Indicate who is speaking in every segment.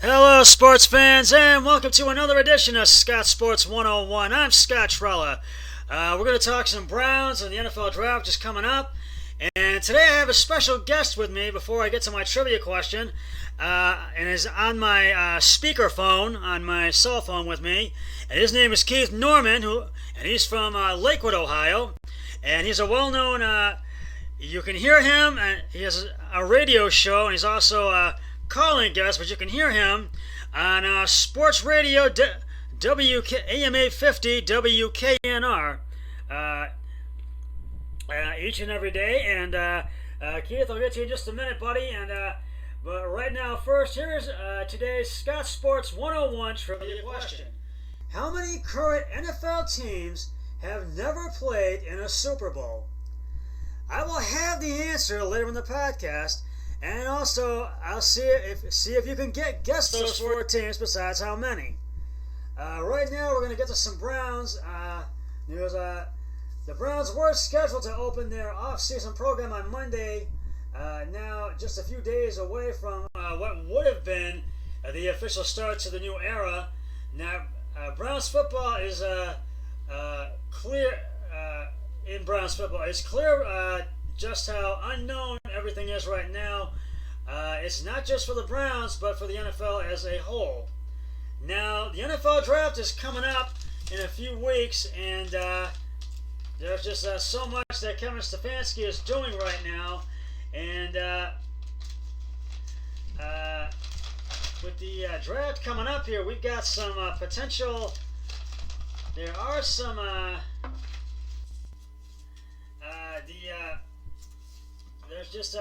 Speaker 1: Hello, sports fans, and welcome to another edition of Scott Sports 101. I'm Scott Trella. We're going to talk some Browns and the NFL draft just coming up. And today I have a special guest with me before I get to my trivia question. And is on my speakerphone, on my cell phone with me. And his name is Keith Norman, and he's from Lakewood, Ohio. And he's a well-known, you can hear him, and he has a radio show, and he's also a calling guest, but you can hear him on sports radio AM 850 WKNR each and every day. And Keith, I'll get to you in just a minute, buddy. But right now, first, here's today's Scott Sports 101 trivia question. How many current NFL teams have never played in a Super Bowl? I will have the answer later in the podcast, and also I'll see if you can guess those four teams besides how many. Right now we're going to get to some Browns news. The Browns were scheduled to open their off-season program on Monday. Now just a few days away from what would have been the official start to the new era. Now Browns football is clear. In Browns football, it's clear just how unknown everything is right now. It's not just for the Browns, but for the NFL as a whole. Now, the NFL draft is coming up in a few weeks, and there's just so much that Kevin Stefanski is doing right now. And with the draft coming up here, we've got some potential. There are some. There's just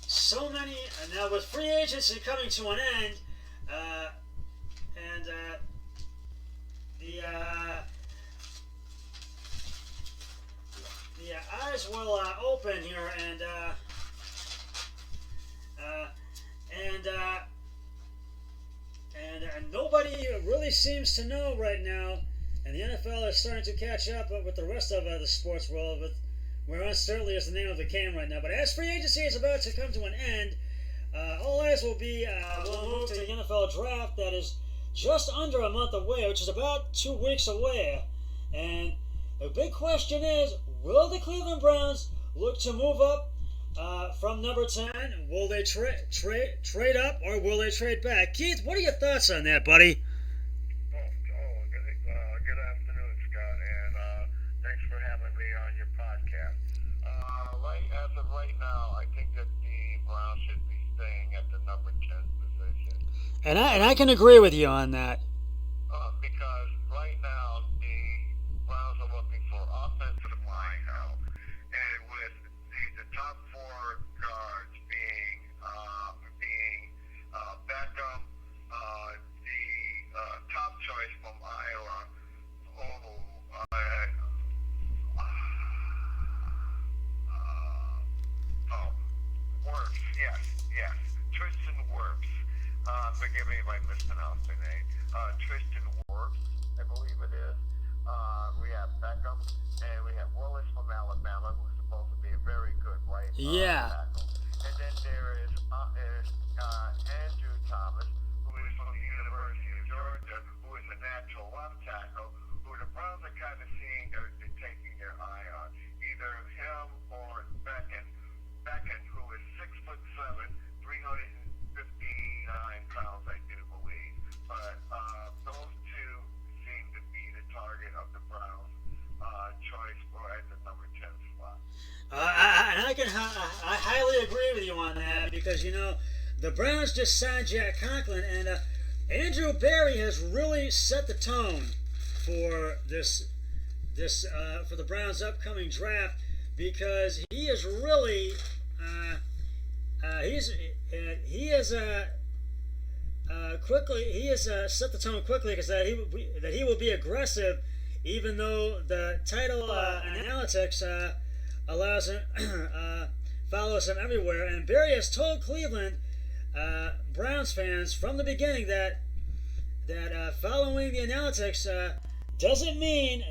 Speaker 1: so many. Now with free agency coming to an end, and the eyes will open here, and nobody really seems to know right now. And the NFL is starting to catch up with the rest of the sports world with where uncertainty is the name of the game right now. But as free agency is about to come to an end, all eyes will move to the NFL draft that is just under a month away, which is about 2 weeks away. And the big question is, will the Cleveland Browns look to move up from number 10? Will they trade up, or will they trade back? Keith, what are your thoughts on that, buddy?
Speaker 2: Good afternoon, Scott, and thanks for having me on your podcast. As of right now, I think that the Browns should be staying at the number 10 position.
Speaker 1: And I can agree with you on that.
Speaker 2: Because right now, the Browns are looking for offensive line help. And with the top four guards being Beckham, the top choice from Iowa, yes, Tristan Wirfs. Forgive me if I mispronounced the name. Tristan Wirfs, I believe it is. We have Beckham, and we have Willis from Alabama, who's supposed to be a very good right tackle. And then there is Andrew Thomas, who is from the University of Georgia, who is a natural left tackle, who the Browns are kind of seeing they're taking their eye on. Either him or Beckett, who is 6'7", 359 pounds, I do believe. But those two seem to be the target of the Browns' choice for at the number 10 spot.
Speaker 1: I highly agree with you on that, because the Browns just signed Jack Conklin, and Andrew Berry has really set the tone for this for the Browns' upcoming draft, because he is really he has set the tone quickly, because that he will be aggressive, even though the title analytics allows him follows him everywhere. And Barry has told Cleveland Browns fans from the beginning that following the analytics doesn't mean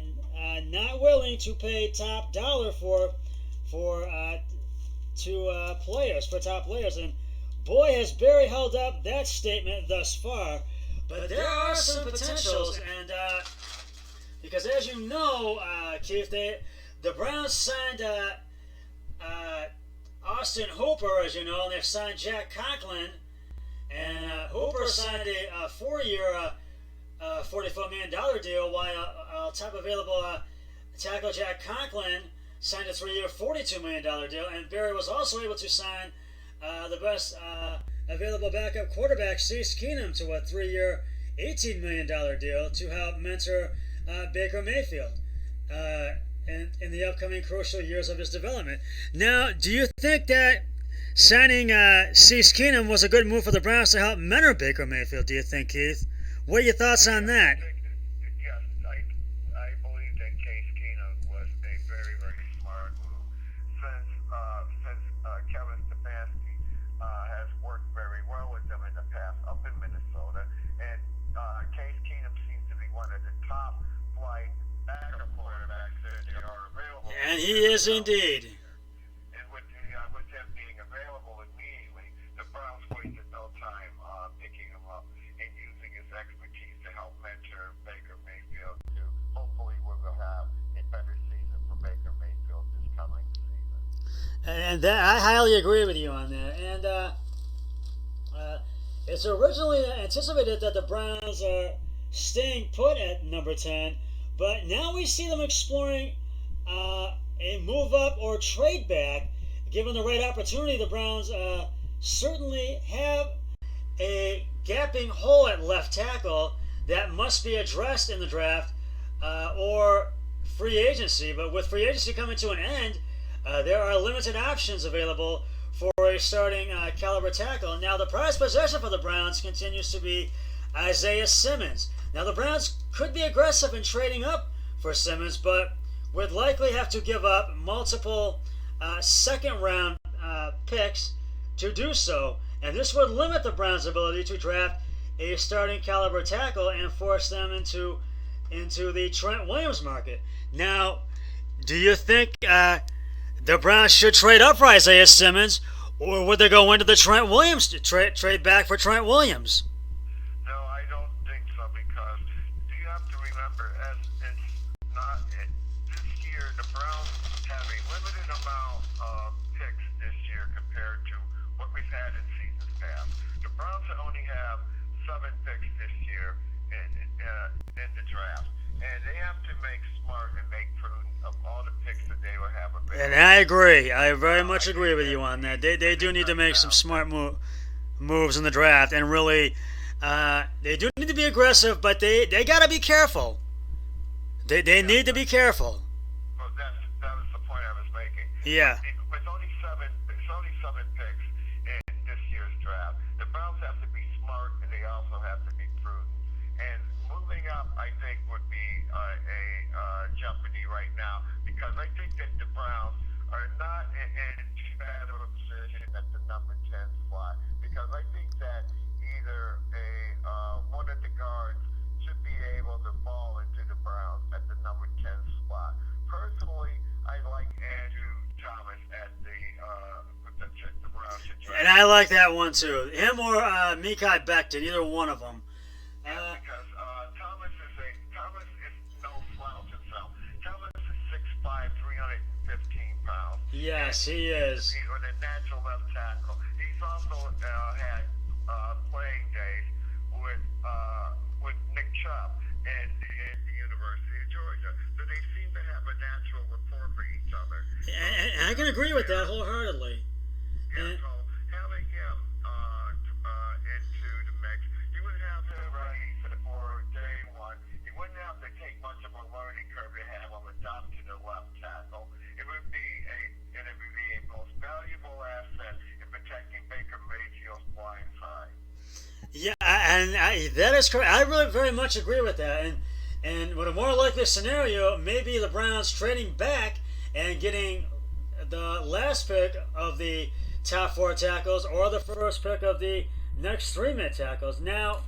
Speaker 1: not willing to pay top dollar for top players. And boy, has Barry held up that statement thus far. But there are some potentials, and because as you know, Keith, the Browns signed Austin Hooper, as you know, and they've signed Jack Conklin. And Hooper signed a 4-year, $44 million deal, while top available tackle Jack Conklin signed a 3-year, $42 million deal. And Barry was also able to sign the best available backup quarterback, Case Keenum, to a 3-year, $18 million deal to help mentor Baker Mayfield in the upcoming crucial years of his development. Now, do you think that signing Case Keenum was a good move for the Browns to help mentor Baker Mayfield, do you think, Keith? What are your thoughts on that?
Speaker 2: Yes, I believe that Case Keenum was a very, very smart move. Since Kevin Stefanski has worked very well with them in the past up in Minnesota, and Case Keenum seems to be one of the top flight backup quarterbacks that are available.
Speaker 1: And he is indeed.
Speaker 2: And with him being available immediately, the Browns wasted no time picking him up and using his expertise to help mentor Baker Mayfield. Hopefully, we will have a better season for Baker Mayfield this coming season.
Speaker 1: And I highly agree with you on that. And it's originally anticipated that the Browns are staying put at number 10, but now we see them exploring a move up or trade back. Given the right opportunity, the Browns certainly have a gaping hole at left tackle that must be addressed in the draft or free agency. But with free agency coming to an end, there are limited options available for a starting caliber tackle. Now, the prized possession for the Browns continues to be Isaiah Simmons. Now, the Browns could be aggressive in trading up for Simmons, but would likely have to give up multiple second-round picks to do so. And this would limit the Browns' ability to draft a starting caliber tackle and force them into the Trent Williams market. Now, do you think the Browns should trade up for Isaiah Simmons, or would they go into the Trent Williams trade back for Trent Williams?
Speaker 2: No, I don't think so, because you have to remember, this year the Browns have a limited amount of picks this year compared to what we've had in seasons past. The Browns only have 7 picks this year in the draft, and they have to make smart and make prudent of all the picks that they will have available.
Speaker 1: And I agree. I very much agree with you on that. They do need to make some smart moves in the draft, and really, they do need to be aggressive, but they got to be careful. They need to be careful.
Speaker 2: Well, that was the point I was making.
Speaker 1: Yeah.
Speaker 2: With only seven picks in this year's draft, the Browns have to be smart, and they also have to be prudent. And moving up, I think, would be a jeopardy right now, because I think that the Browns are not in too bad of a position at the number 10 spot, because I think that either one of the guards should be able to fall into the Browns at the number 10 spot. Personally, I like Andrew Thomas at the Browns should draft.
Speaker 1: And I like that one too. Him or Mekhi Becton, either one of them.
Speaker 2: Yeah, because Thomas is no slouch himself. Thomas is 6'5", 315 pounds.
Speaker 1: Yes, he is.
Speaker 2: He's a natural left tackle. He's also had playing days with Nick Chubb at the University of Georgia. So they seem to have a natural rapport for each other.
Speaker 1: And I can agree with that wholeheartedly.
Speaker 2: Yeah, so having him into the mix, you would have him ready for day one. You wouldn't have to take much of a learning curve to have him adopt to the left tackle. It would be a most valuable asset in protecting Baker Mayfield's blind side.
Speaker 1: Yeah, and that is correct. I really very much agree with that. And with a more likely scenario, maybe the Browns trading back and getting the last pick of the top 4 tackles or the first pick of the next 3 mid tackles. Now,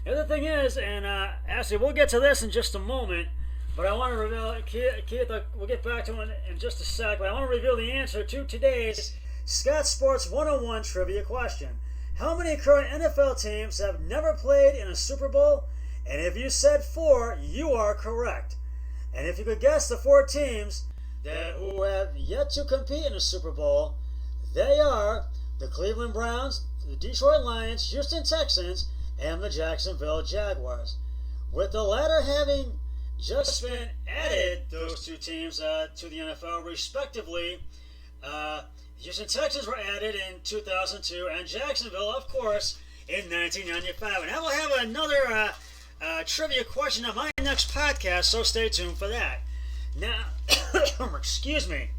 Speaker 1: the other thing is, and actually we'll get to this in just a moment, but I want to reveal, Keith, we'll get back to it in just a sec, but I want to reveal the answer to today's Scott Sports 101 trivia question. How many current NFL teams have never played in a Super Bowl? And if you said 4, you are correct. And if you could guess the 4 teams who have yet to compete in a Super Bowl, they are the Cleveland Browns, the Detroit Lions, Houston Texans, and the Jacksonville Jaguars. With the latter having just been added, those 2 teams to the NFL respectively. Houston Texans were added in 2002, and Jacksonville, of course, in 1995. And I will have another trivia question on my next podcast, so stay tuned for that. Now, excuse me.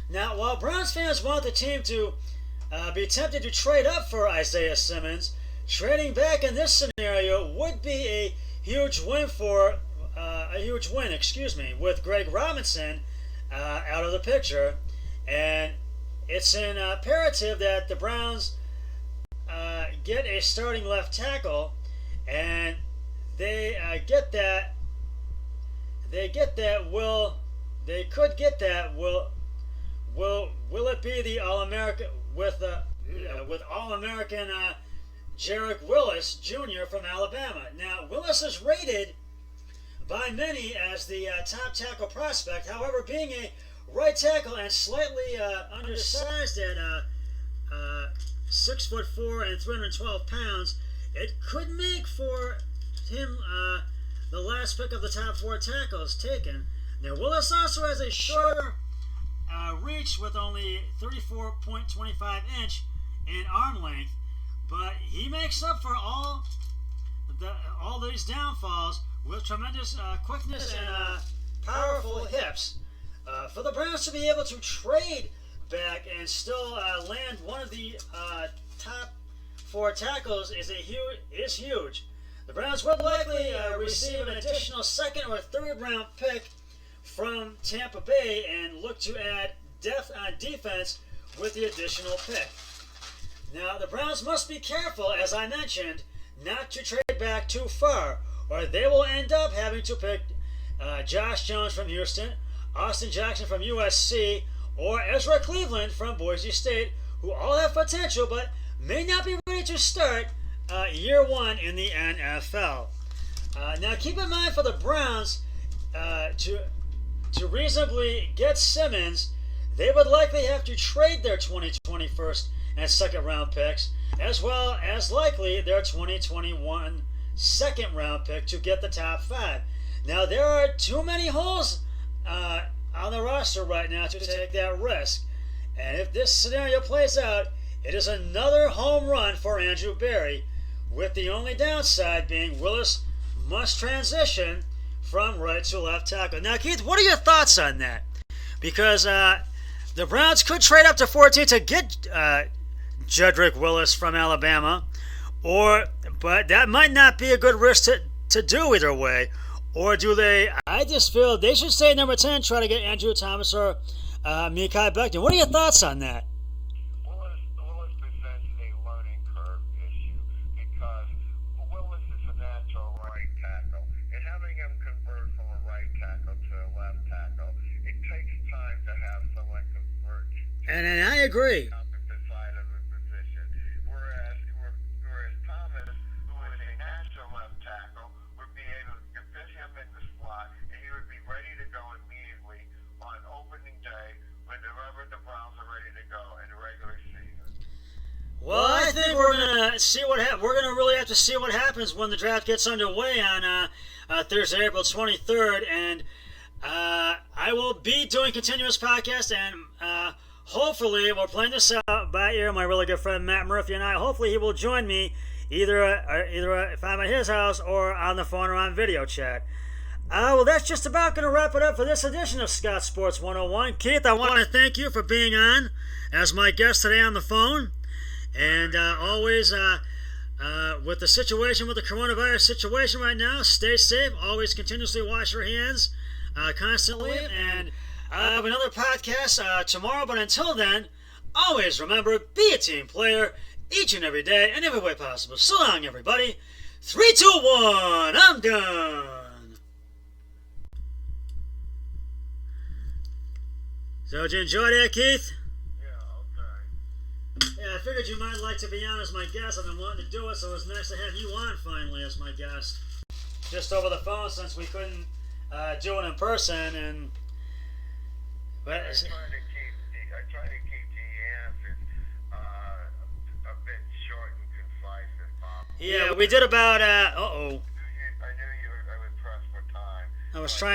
Speaker 1: Now, while Browns fans want the team to be tempted to trade up for Isaiah Simmons, trading back in this scenario would be a huge win with Greg Robinson out of the picture, and it's imperative that the Browns get a starting left tackle, and they could get that. Will it be the All-American with All-American Jarek Willis Jr. from Alabama? Now, Willis is rated by many as the top tackle prospect. However, being a right tackle and slightly undersized at 6'4" and 312 pounds, it could make for him the last pick of the top 4 tackles taken. Now, Willis also has a shorter reach with only 34.25 inch in arm length, but he makes up for all these downfalls with tremendous quickness and powerful hips. For the Browns to be able to trade back and still land one of the top 4 tackles is huge. The Browns would likely receive an additional 2nd or 3rd round pick from Tampa Bay and look to add depth on defense with the additional pick. Now, the Browns must be careful, as I mentioned, not to trade back too far, or they will end up having to pick Josh Jones from Houston, Austin Jackson from USC, or Ezra Cleveland from Boise State, who all have potential but may not be ready to start year 1 in the NFL. Now, keep in mind for the Browns to reasonably get Simmons, they would likely have to trade their 2020 first and 2nd round picks, as well as likely their 2021 2nd round pick to get the top 5. Now, there are too many holes on the roster right now to take that risk. And if this scenario plays out, it is another home run for Andrew Berry, with the only downside being Willis must transition from right to left tackle. Now, Keith, what are your thoughts on that? Because the Browns could trade up to 14 to get Jedrick Willis from Alabama, but that might not be a good risk to do either way. Or do they? I just feel they should stay number 10, try to get Andrew Thomas or Mekhi Becton. What are your thoughts on that?
Speaker 2: Willis presents a learning curve issue because Willis is a natural right tackle, and having him convert from a right tackle to a left tackle, it takes time to have someone convert.
Speaker 1: And I agree.
Speaker 2: Opposite side of the position, whereas Thomas, who is a natural left tackle, would be able to fit him in the slot, and he would be ready to go immediately on opening day whenever the Browns are ready to go in the regular season.
Speaker 1: Well, I think we're gonna see we're gonna really have to see what happens when the draft gets underway on Thursday, April 23rd, and I will be doing continuous podcast, and hopefully we're playing this out by ear. My really good friend Matt Murphy and I. Hopefully he will join me either if I'm at his house or on the phone or on video chat. Well, that's just about going to wrap it up for this edition of Scott Sports 101. Keith, I want to thank you for being on as my guest today on the phone. And always, with the situation, with the coronavirus situation right now, stay safe. Always continuously wash your hands constantly. And I have another podcast tomorrow. But until then, always remember, be a team player each and every day and every way possible. So long, everybody. 3, 2, 1. I'm done. So, did you enjoy that, Keith?
Speaker 2: Yeah, okay.
Speaker 1: I figured you might like to be on as my guest. I've been wanting to do it, so it's nice to have you on finally as my guest. Just over the phone since we couldn't do it in person, and
Speaker 2: I try to keep the answers a bit short and concise as possible.
Speaker 1: yeah, we did about
Speaker 2: I knew you. I was pressed for time.
Speaker 1: I was trying.